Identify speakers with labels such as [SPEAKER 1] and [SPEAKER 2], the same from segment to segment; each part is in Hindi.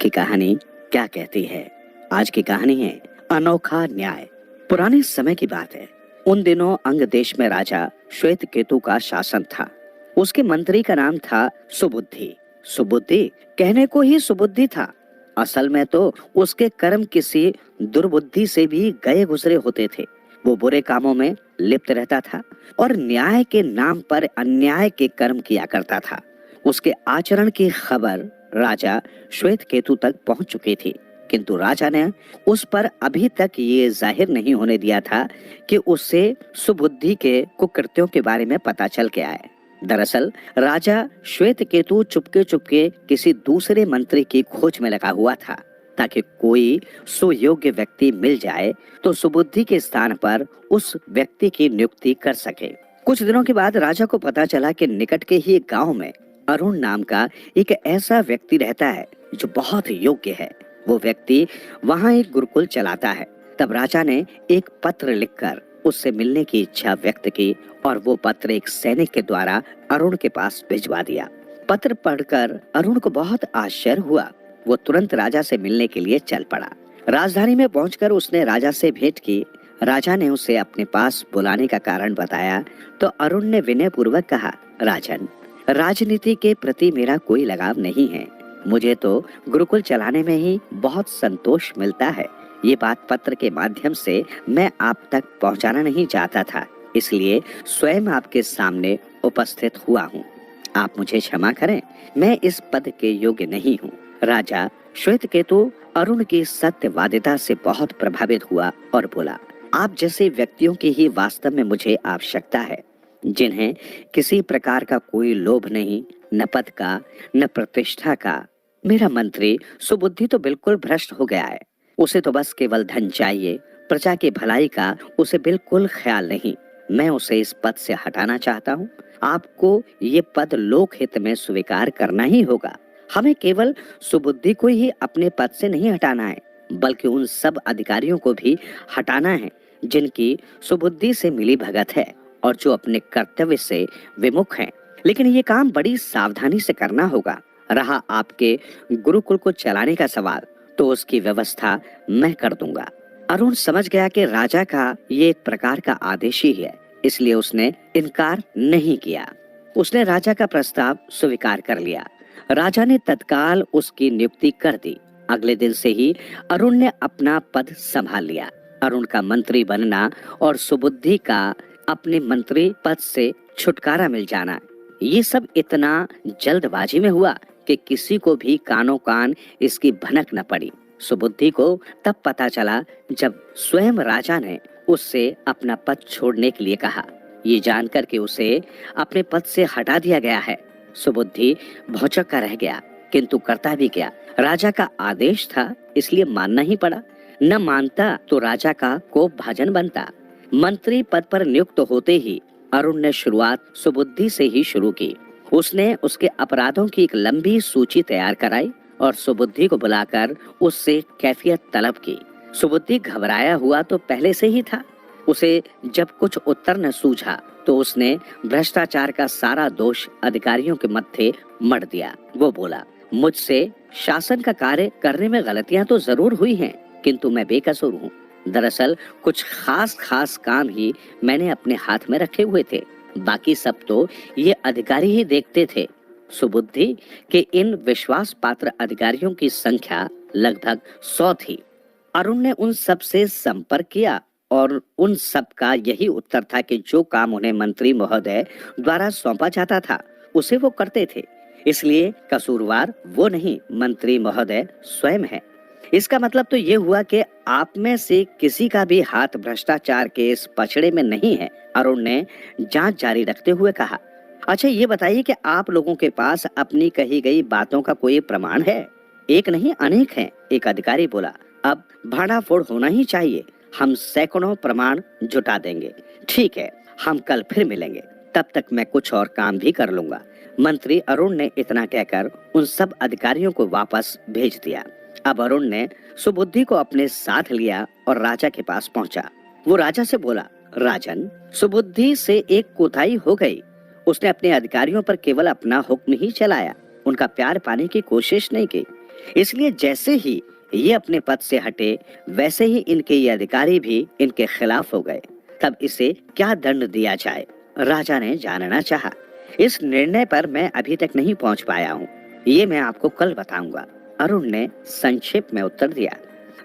[SPEAKER 1] की कहानी क्या कहती है। आज की कहानी है अनोखा न्याय। पुराने समय की बात है। उन दिनों अंग देश में राजा श्वेत केतु का शासन था। उसके मंत्री का नाम था सुबुद्धि। सुबुद्धि कहने को ही सुबुद्धि था, असल में तो उसके कर्म किसी दुर्बुद्धि से भी गए गुजरे होते थे। वो बुरे कामों में लिप्त रहता था और न्याय के नाम पर अन्याय के कर्म किया करता था। उसके आचरण की खबर राजा श्वेत केतु तक पहुंच चुकी थी, किंतु राजा ने उस पर अभी तक ये जाहिर नहीं होने दिया था कि उससे सुबुद्धि के कुकृत्यों के बारे में पता चल के आए। दरअसल राजा श्वेत केतु चुपके चुपके किसी दूसरे मंत्री की खोज में लगा हुआ था, ताकि कोई सुयोग्य व्यक्ति मिल जाए तो सुबुद्धि के स्थान पर उस व्यक्ति की नियुक्ति कर सके। कुछ दिनों के बाद राजा को पता चला कि निकट के ही गांव में अरुण नाम का एक ऐसा व्यक्ति रहता है जो बहुत योग्य है। वो व्यक्ति वहां एक गुरुकुल चलाता है। तब राजा ने एक पत्र लिखकर उससे मिलने की इच्छा व्यक्त की और वो पत्र एक सैनिक के द्वारा अरुण के पास भिजवा दिया। पत्र पढ़कर अरुण को बहुत आश्चर्य हुआ। वो तुरंत राजा से मिलने के लिए चल पड़ा। राजधानी में पहुंचकर उसने राजा से भेंट की। राजा ने उसे अपने पास बुलाने का कारण बताया तो अरुण ने विनय पूर्वक कहा, राजन, राजनीति के प्रति मेरा कोई लगाव नहीं है। मुझे तो गुरुकुल चलाने में ही बहुत संतोष मिलता है। ये बात पत्र के माध्यम से मैं आप तक पहुंचाना नहीं चाहता था, इसलिए स्वयं आपके सामने उपस्थित हुआ हूँ। आप मुझे क्षमा करें, मैं इस पद के योग्य नहीं हूँ। राजा श्वेत केतु अरुण की सत्यवादिता से बहुत प्रभावित हुआ और बोला, आप जैसे व्यक्तियों की ही वास्तव में मुझे आवश्यकता है, जिन्हें किसी प्रकार का कोई लोभ नहीं, न पद का न प्रतिष्ठा का। मेरा मंत्री सुबुद्धि तो बिल्कुल भ्रष्ट हो गया है। उसे तो बस केवल धन चाहिए, प्रजा की भलाई का उसे बिल्कुल ख्याल नहीं। मैं उसे इस पद से हटाना चाहता हूँ। आपको ये पद लोक हित में स्वीकार करना ही होगा। हमें केवल सुबुद्धि को ही अपने पद से नहीं हटाना है, बल्कि उन सब अधिकारियों को भी हटाना है जिनकी सुबुद्धि से मिली भगत है और जो अपने कर्तव्य से विमुख हैं। लेकिन ये काम बड़ी सावधानी से करना होगा। रहा आपके गुरुकुल को चलाने का सवाल, तो उसकी व्यवस्था मैं कर दूंगा। अरुण समझ गया कि राजा का ये एक प्रकार का आदेश ही है, इसलिए उसने इनकार नहीं किया। उसने राजा का प्रस्ताव स्वीकार कर लिया। राजा ने तत्काल उसकी नियुक्ति कर दी। अगले दिन से ही अरुण ने अपना पद संभाल लिया। अरुण का मंत्री बनना और सुबुद्धि का अपने मंत्री पद से छुटकारा मिल जाना, ये सब इतना जल्दबाजी में हुआ कि किसी को भी कानों कान इसकी भनक न पड़ी। सुबुद्धि को तब पता चला जब स्वयं राजा ने उससे अपना पद छोड़ने के लिए कहा। ये जानकर कि उसे अपने पद से हटा दिया गया है, सुबुद्धि भौचक्का रह गया, किंतु करता भी क्या। राजा का आदेश था, इसलिए मानना ही पड़ा। न मानता तो राजा का कोप भाजन बनता। मंत्री पद पर नियुक्त होते ही अरुण ने शुरुआत सुबुद्धि से ही शुरू की। उसने उसके अपराधों की एक लंबी सूची तैयार कराई और सुबुद्धि को बुलाकर उससे कैफियत तलब की। सुबुद्धि घबराया हुआ तो पहले से ही था। उसे जब कुछ उत्तर न सूझा तो उसने भ्रष्टाचार का सारा दोष अधिकारियों के मत्थे मढ़ दिया। वो बोला, मुझसे शासन का कार्य करने में गलतियां तो जरूर हुई हैं, किंतु मैं बेकसूर हूँ। दरअसल कुछ खास काम ही मैंने अपने हाथ में रखे हुए थे, बाकी सब तो ये अधिकारी ही देखते थे। सुबुद्धि के इन विश्वास पात्र अधिकारियों की संख्या लगभग 100 थी। अरुण ने उन सब से संपर्क किया और उन सब का यही उत्तर था कि जो काम उन्हें मंत्री महोदय द्वारा सौंपा जाता था उसे वो करते थे, इसलिए कसूरवार वो नहीं, मंत्री महोदय स्वयं है। इसका मतलब तो ये हुआ कि आप में से किसी का भी हाथ भ्रष्टाचार के इस पछड़े में नहीं है। अरुण ने जांच जारी रखते हुए कहा, अच्छा ये बताइए कि आप लोगों के पास अपनी कही गई बातों का कोई प्रमाण है? एक नहीं अनेक हैं, एक अधिकारी बोला। अब भाड़ाफोड़ होना ही चाहिए, हम सैकड़ों प्रमाण जुटा देंगे। ठीक है, हम कल फिर मिलेंगे, तब तक मैं कुछ और काम भी कर लूंगा। मंत्री अरुण ने इतना कहकर उन सब अधिकारियों को वापस भेज दिया। अब अरुण ने सुबुद्धि को अपने साथ लिया और राजा के पास पहुंचा। वो राजा से बोला, राजन, सुबुद्धि से एक कोताही हो गई। उसने अपने अधिकारियों पर केवल अपना हुक्म ही चलाया, उनका प्यार पाने की कोशिश नहीं की। इसलिए जैसे ही ये अपने पद से हटे, वैसे ही इनके ये अधिकारी भी इनके खिलाफ हो गए। तब इसे क्या दंड दिया जाए, राजा ने जानना चाहा। इस निर्णय पर मैं अभी तक नहीं पहुंच पाया हूँ, ये मैं आपको कल बताऊंगा, अरुण ने संक्षेप में उत्तर दिया।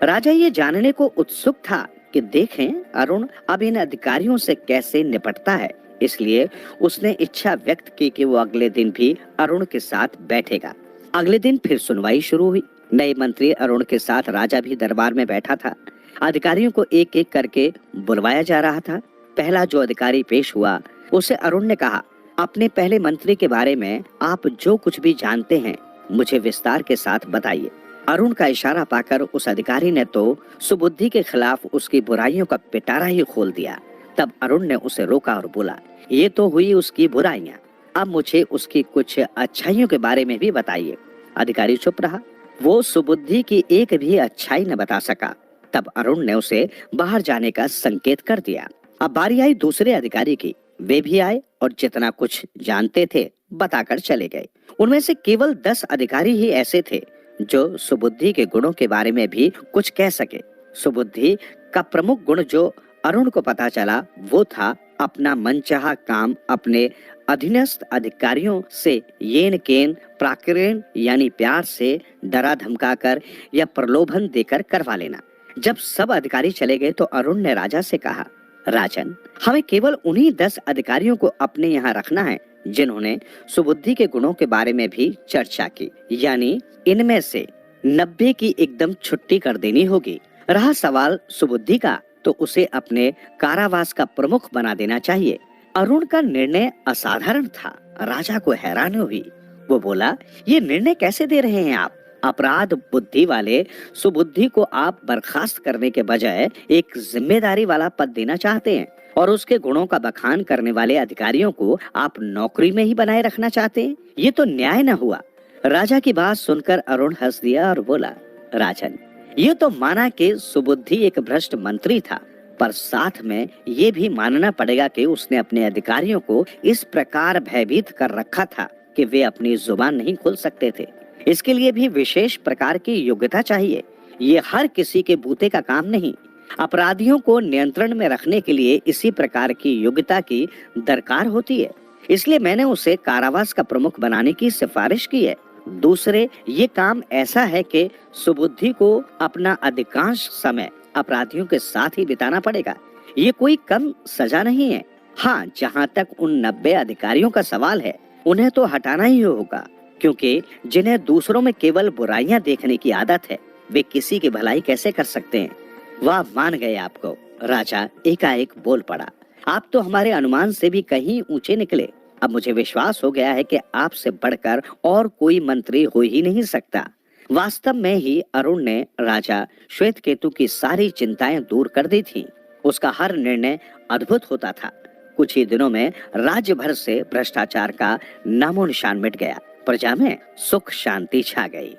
[SPEAKER 1] राजा ये जानने को उत्सुक था कि देखें अरुण अब इन अधिकारियों से कैसे निपटता है, इसलिए उसने इच्छा व्यक्त की कि वो अगले दिन भी अरुण के साथ बैठेगा। अगले दिन फिर सुनवाई शुरू हुई। नए मंत्री अरुण के साथ राजा भी दरबार में बैठा था। अधिकारियों को एक एक करके बुलवाया जा रहा था। पहला जो अधिकारी पेश हुआ, उसे अरुण ने कहा, अपने पहले मंत्री के बारे में आप जो कुछ भी जानते हैं मुझे विस्तार के साथ बताइए। अरुण का इशारा पाकर उस अधिकारी ने तो सुबुद्धि के खिलाफ उसकी बुराइयों का पिटारा ही खोल दिया। तब अरुण ने उसे रोका और बोला, ये तो हुई उसकी बुराइयां, अब मुझे उसकी कुछ अच्छाइयों के बारे में भी बताइए। अधिकारी चुप रहा। वो सुबुद्धि की एक भी अच्छाई न बता सका। तब अरुण ने उसे बाहर जाने का संकेत कर दिया। अब बारी आई दूसरे अधिकारी की। वे भी आए और जितना कुछ जानते थे बताकर चले गए। उनमें से केवल 10 अधिकारी ही ऐसे थे जो सुबुद्धि के गुणों के बारे में भी कुछ कह सके। सुबुद्धि का प्रमुख गुण जो अरुण को पता चला वो था अपना मनचाहा काम अपने अधीनस्थ अधिकारियों से येन केन प्राकृण यानी प्यार से डरा धमकाकर या प्रलोभन देकर करवा लेना। जब सब अधिकारी चले गए तो अरुण ने राजा से कहा, राजन, हमें केवल उन्हीं 10 अधिकारियों को अपने यहाँ रखना है जिन्होंने सुबुद्धि के गुणों के बारे में भी चर्चा की, यानी इनमें से 90 की एकदम छुट्टी कर देनी होगी। रहा सवाल सुबुद्धि का, तो उसे अपने कारावास का प्रमुख बना देना चाहिए। अरुण का निर्णय असाधारण था। राजा को हैरानी हुई। वो बोला, ये निर्णय कैसे दे रहे हैं आप? अपराध बुद्धि वाले सुबुद्धि को आप बर्खास्त करने के बजाय एक जिम्मेदारी वाला पद देना चाहते हैं और उसके गुणों का बखान करने वाले अधिकारियों को आप नौकरी में ही बनाए रखना चाहते हैं। ये तो न्याय न हुआ। राजा की बात सुनकर अरुण हंस दिया और बोला, राजन, ये तो माना कि सुबुद्धि एक भ्रष्ट मंत्री था, पर साथ में ये भी मानना पड़ेगा कि उसने अपने अधिकारियों को इस प्रकार भयभीत कर रखा था कि वे अपनी जुबान नहीं खोल सकते थे। इसके लिए भी विशेष प्रकार की योग्यता चाहिए। ये हर किसी के बूते का काम नहीं। अपराधियों को नियंत्रण में रखने के लिए इसी प्रकार की योग्यता की दरकार होती है। इसलिए मैंने उसे कारावास का प्रमुख बनाने की सिफारिश की है। दूसरे, ये काम ऐसा है कि सुबुद्धि को अपना अधिकांश समय अपराधियों के साथ ही बिताना पड़ेगा। ये कोई कम सजा नहीं है। हाँ, जहाँ तक उन 90 अधिकारियों का सवाल है, उन्हें तो हटाना ही होगा, क्योंकि जिन्हें दूसरों में केवल बुराइयां देखने की आदत है, वे किसी की भलाई कैसे कर सकते हैं? वाह, मान गए आपको। राजा एकाएक बोल पड़ा, आप तो हमारे अनुमान से भी कहीं ऊंचे निकले। अब मुझे विश्वास हो गया है कि आपसे बढ़कर और कोई मंत्री हो ही नहीं सकता। वास्तव में ही अरुण ने राजा श्वेतकेतु की सारी चिंताएं दूर कर दी थी। उसका हर निर्णय अद्भुत होता था। कुछ ही दिनों में राज्य भर से भ्रष्टाचार का नामो निशान मिट गया। प्रजा में सुख शांति छा गई।